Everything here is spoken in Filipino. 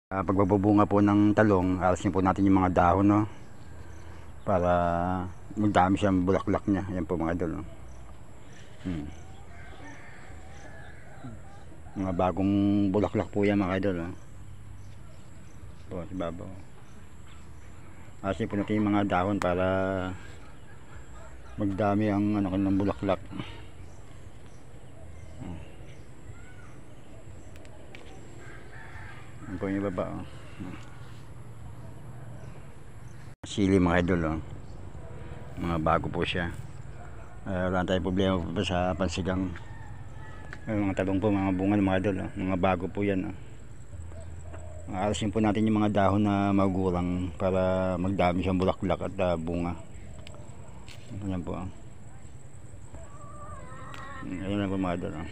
Pagbubunga po ng talong, alasin po natin yung mga dahon, no, para magdami siyang bulaklak niya. Ayan po mga idol, no. Mga bagong bulaklak po yan mga idol, no. Po, si babaw. Alasin po natin yung mga dahon para magdami ang kanilang bulaklak. Ayan po yung baba, oh. Sili mga idol, oh. Mga bago po siya. Wala tayong problema po sa pansigang. Mga talong po, mga bunga mga idol, oh. Mga bago po yan, oh. Aalasin po natin yung mga dahon na magulang para magdami siyang bulaklak at bunga. Ayan po, oh. Ayan lang po mga idol, oh.